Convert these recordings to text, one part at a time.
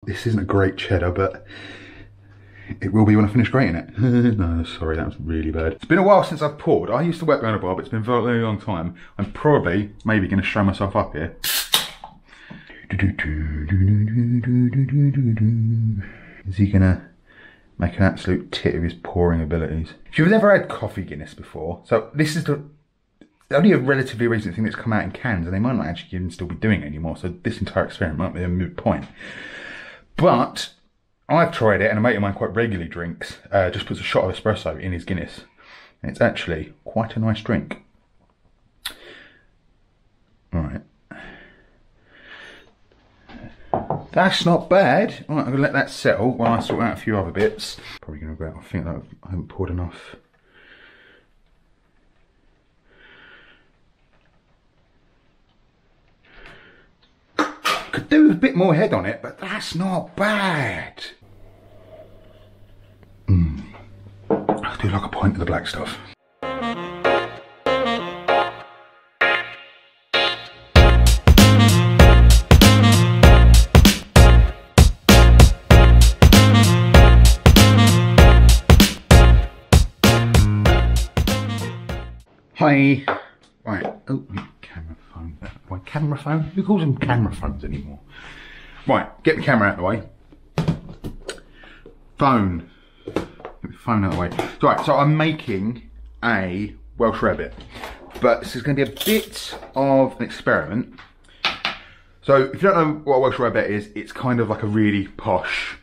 This isn't a great cheddar, but it will be when I finish grating it. No, sorry, that was really bad. It's been a while since I've poured. I used to work behind a bar, but it's been a very, very long time. I'm probably, maybe going to show myself up here. Is he going to make an absolute tit of his pouring abilities? If you've never had coffee Guinness before, so this is only a relatively recent thing that's come out in cans, and they might not actually even still be doing it anymore, so this entire experiment might be a moot point. But I've tried it, and a mate of mine quite regularly drinks, just puts a shot of espresso in his Guinness, and it's actually quite a nice drink. Alright. That's not bad. Alright, I'm going to let that settle while I sort out a few other bits. Probably going to regret, I think that I haven't poured enough. Could do with a bit more head on it, but that's not bad. I do like a pint of the black stuff. Hi. Right. Oh, camera phone. Why camera phone? Who calls them camera phones anymore? Right, get the camera out of the way. Phone. Get the phone out of the way. Right, so I'm making a Welsh Rarebit, but this is going to be a bit of an experiment. So if you don't know what a Welsh Rarebit is, it's kind of like a really posh,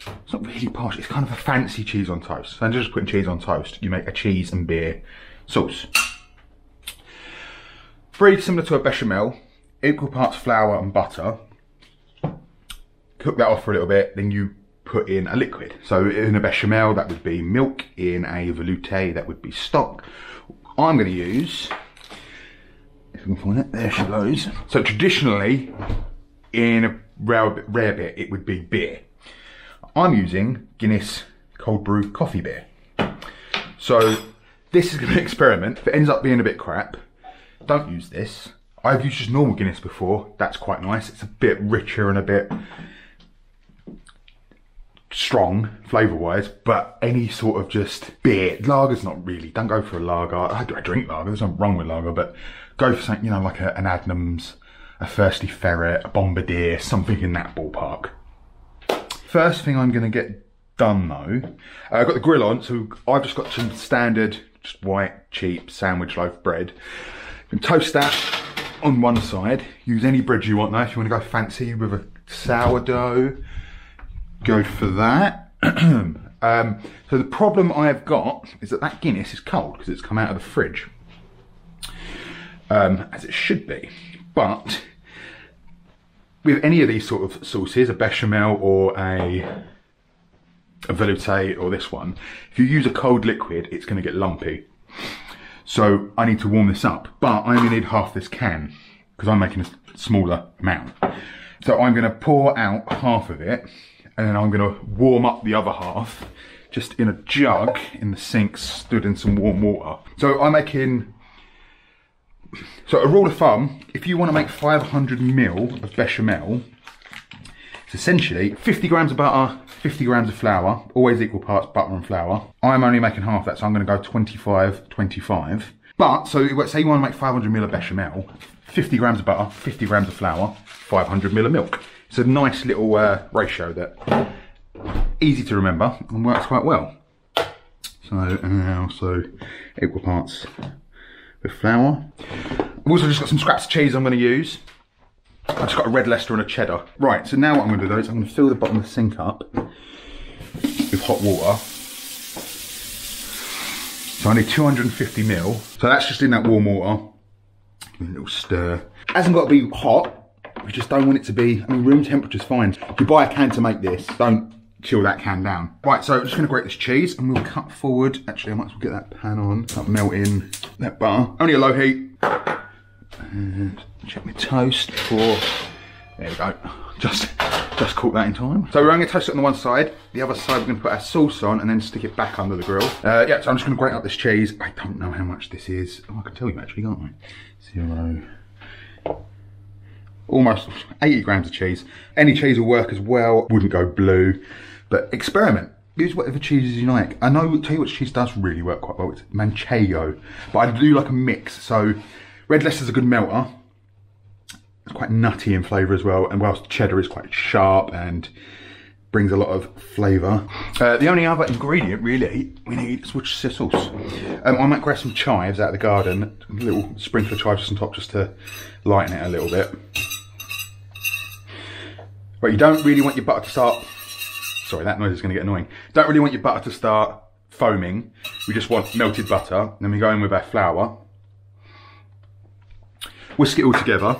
it's not really posh, it's kind of a fancy cheese on toast. So instead of just putting cheese on toast, you make a cheese and beer sauce. Very similar to a bechamel, equal parts flour and butter. Cook that off for a little bit, then you put in a liquid. So in a bechamel, that would be milk. In a velouté, that would be stock. I'm going to use, if I can find it, there she goes. So traditionally, in a rarebit, it would be beer. I'm using Guinness cold brew coffee beer. So this is going to be an experiment. If it ends up being a bit crap, don't use this. I've used just normal Guinness before. That's quite nice. It's a bit richer and a bit strong flavour-wise, but any sort of just beer. Lager's not really. Don't go for a lager. I drink lager. There's nothing wrong with lager, but go for something, you know, like an Adnams, a Thirsty Ferret, a Bombardier, something in that ballpark. First thing I'm going to get done though, I've got the grill on, so I've just got some standard, just white, cheap sandwich loaf bread. You can toast that on one side. Use any bread you want now. If you want to go fancy with a sourdough, go for that. So the problem I've got is that Guinness is cold because it's come out of the fridge, as it should be. But with any of these sort of sauces, a bechamel or a velouté or this one, if you use a cold liquid, it's going to get lumpy. So I need to warm this up, but I only need half this can because I'm making a smaller amount. So I'm going to pour out half of it, and then I'm going to warm up the other half just in a jug in the sink, stood in some warm water. So I'm making, so a rule of thumb, if you want to make 500 ml of bechamel, it's essentially 50 grams of butter, 50 grams of flour, always equal parts butter and flour. I'm only making half that, so I'm going to go 25, 25. But, so say you want to make 500 ml of bechamel, 50 grams of butter, 50 grams of flour, 500 ml of milk. It's a nice little ratio that easy to remember and works quite well. So, and also equal parts with flour. I've also just got some scraps of cheese I'm going to use. I've just got a red Leicester and a Cheddar. Right, so now what I'm going to do though is I'm going to fill the bottom of the sink up with hot water. So I need 250 ml. So that's just in that warm water. Give it a little stir. It hasn't got to be hot. We just don't want it to be, I mean, room temperature's fine. If you buy a can to make this, don't chill that can down. Right, so I'm just going to grate this cheese and we'll cut forward. Actually, I might as well get that pan on. Start melting that butter. Only a low heat. And check my toast for, there we go. Just caught that in time. So we're only going to toast it on the one side. The other side we're going to put our sauce on and then stick it back under the grill. Yeah, so I'm just going to grate up this cheese. I don't know how much this is. Oh, I can tell you actually, can't I? 0. almost 80 grams of cheese. Any cheese will work as well, wouldn't go blue, but experiment. Use whatever cheeses you like. I know, tell you what cheese does really work quite well, it's Manchego. But I do like a mix, so Red Leicester's a good melter. It's quite nutty in flavour as well, and whilst cheddar is quite sharp and brings a lot of flavour. The only other ingredient really we need is Worcestershire sauce. I might grab some chives out of the garden, a little sprinkle of chives on top just to lighten it a little bit. But you don't really want your butter to start, sorry that noise is going to get annoying. Don't really want your butter to start foaming. We just want melted butter. Then we go in with our flour. Whisk it all together.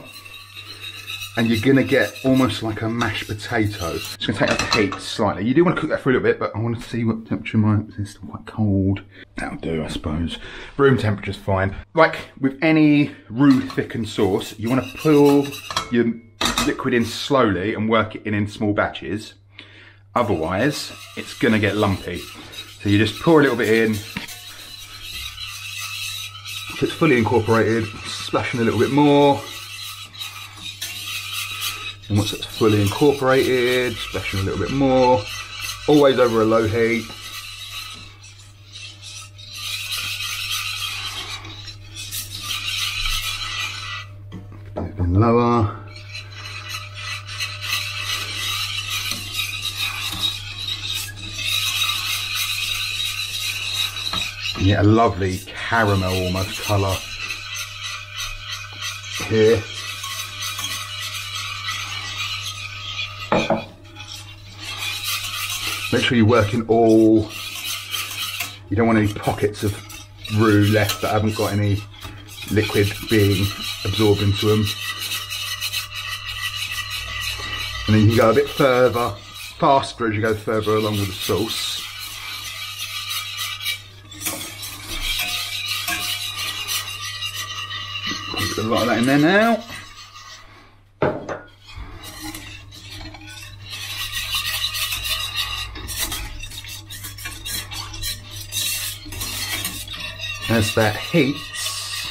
And you're going to get almost like a mashed potato. It's going to take up the heat slightly. You do want to cook that for a little bit, but I want to see what temperature it's still quite cold. That'll do, I suppose. Room temperature's fine. Like with any roux thickened sauce, you want to pull your liquid in slowly and work it in small batches. Otherwise, it's going to get lumpy. So you just pour a little bit in. If it's fully incorporated, splash in a little bit more. And once it's fully incorporated, splash in a little bit more. Always over a low heat. Even lower. You get a lovely caramel almost colour here. Make sure you're working all, you don't want any pockets of roux left that haven't got any liquid being absorbed into them. And then you can go a bit further, faster as you go further along with the sauce. Put a lot of that in there now. As that heats,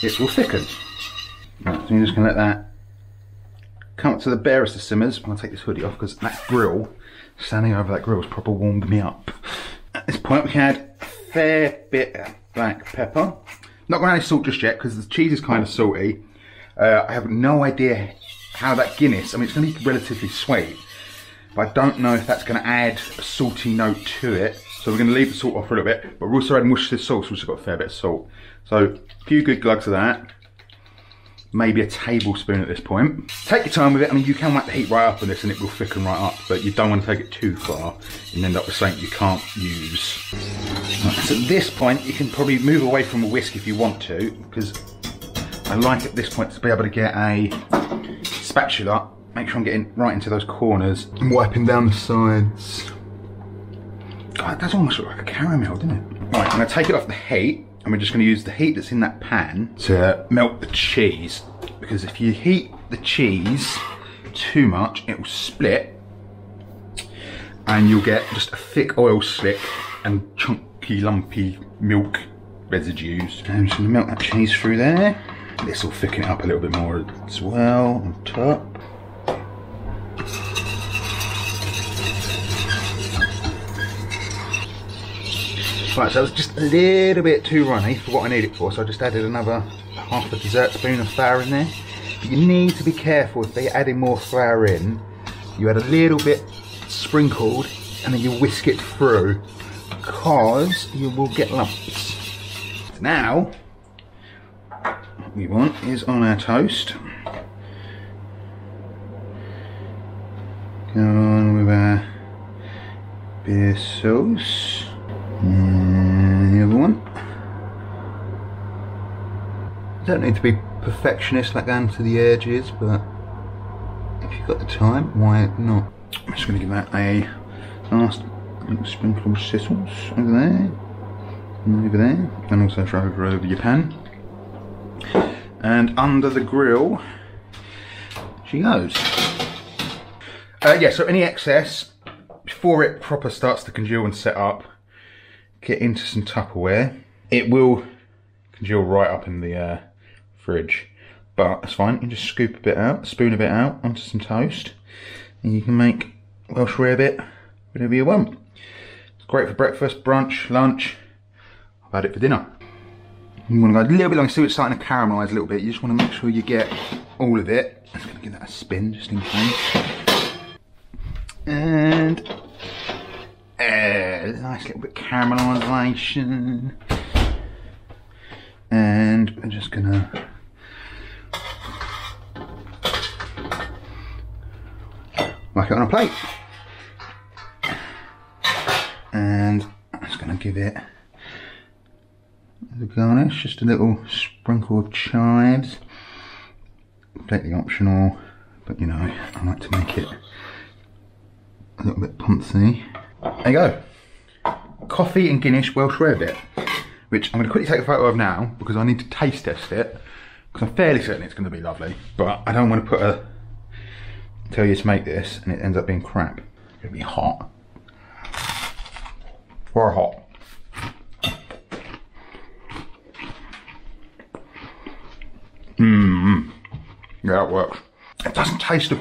it will thicken. Right, so you're just going to let that come up to the barest of simmers. I'll take this hoodie off because that grill, standing over that grill, has proper warmed me up. At this point we can add a fair bit of black pepper. Not going to add salt just yet because the cheese is kind of salty. I have no idea how that Guinness, I mean it's going to be relatively sweet, but I don't know if that's going to add a salty note to it. So we're going to leave the salt off for a little bit, but we're also adding Worcestershire sauce, which has got a fair bit of salt. So a few good glugs of that, maybe a tablespoon at this point. Take your time with it. I mean, you can whack the heat right up on this and it will thicken right up, but you don't want to take it too far and end up with something you can't use. Right, so at this point, you can probably move away from a whisk if you want to, because I like at this point to be able to get a spatula, make sure I'm getting right into those corners and wiping down the sides. God, that does almost look like a caramel, doesn't it? Right, I'm going to take it off the heat, and we're just going to use the heat that's in that pan to melt the cheese. Because if you heat the cheese too much, it will split, and you'll get just a thick oil slick and chunky, lumpy milk residues. And I'm just going to melt that cheese through there. This will thicken it up a little bit more as well on top. Right, so it was just a little bit too runny for what I need it for, so I just added another half a dessert spoon of flour in there. But you need to be careful if they're adding more flour in. You add a little bit sprinkled and then you whisk it through, because you will get lumps. Now, what we want is on our toast. Go on with our beer sauce. And the other one. Don't need to be perfectionist like down to the edges, but if you've got the time, why not? I'm just going to give that a last little sprinkle of sizzles over there, and over there, and also throw over your pan. And under the grill she goes. Yeah, so any excess, before it proper starts to congeal and set up, get into some Tupperware. It will congeal right up in the fridge. but that's fine. You just scoop a bit out, spoon a bit out onto some toast, and you can make Welsh Rarebit whatever you want. It's great for breakfast, brunch, lunch. I've had it for dinner. You want to go a little bit long, see it's starting to caramelise a little bit. You just want to make sure you get all of it. I'm just going to give that a spin just in case. And nice little bit of caramelisation. And we're just going to whack it on a plate. And I'm just going to give it the garnish, just a little sprinkle of chives. Completely optional, but you know, I like to make it a little bit punchy. There you go. Coffee and Guinness Welsh Rarebit, which I'm going to quickly take a photo of now because I need to taste test it, because I'm fairly certain it's going to be lovely, but I don't want to tell you to make this and it ends up being crap. It's going to be hot. Or hot. Yeah, it works. It doesn't taste of,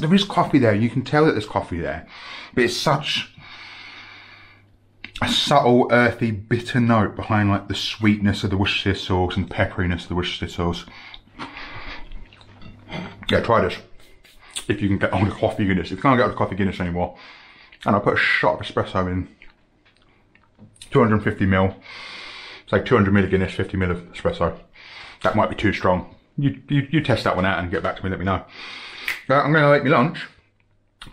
there is coffee there, you can tell that there's coffee there, but it's such a subtle, earthy, bitter note behind like the sweetness of the Worcestershire sauce and pepperiness of the Worcestershire sauce. Yeah, try this. If you can get on the coffee Guinness. If you can't get on the coffee Guinness anymore. And I put a shot of espresso in 250ml, say 200ml of Guinness, 50ml of espresso. That might be too strong. You test that one out and get back to me, let me know. I'm going to make my lunch,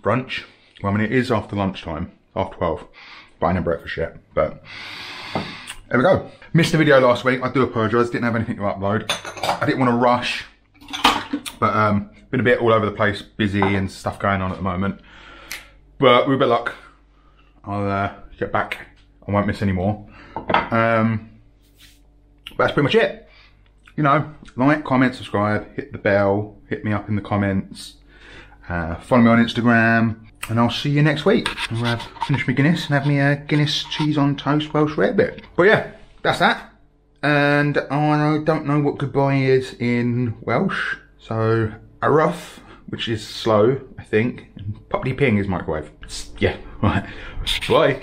brunch. Well, I mean, it is after lunchtime, half 12, but I ain't had breakfast yet. But there we go. Missed the video last week, I do apologise, didn't have anything to upload. I didn't want to rush, but been a bit all over the place, busy and stuff going on at the moment. But with a bit of luck, I'll get back, I won't miss any more. But that's pretty much it. You know, like, comment, subscribe, hit the bell, hit me up in the comments, follow me on Instagram, and I'll see you next week. I'll finish my Guinness and have me Guinness cheese on toast Welsh Rarebit. But yeah, that's that. And I don't know what goodbye is in Welsh, so arroth, which is slow, I think, and poppity ping is microwave. Yeah, right. Bye.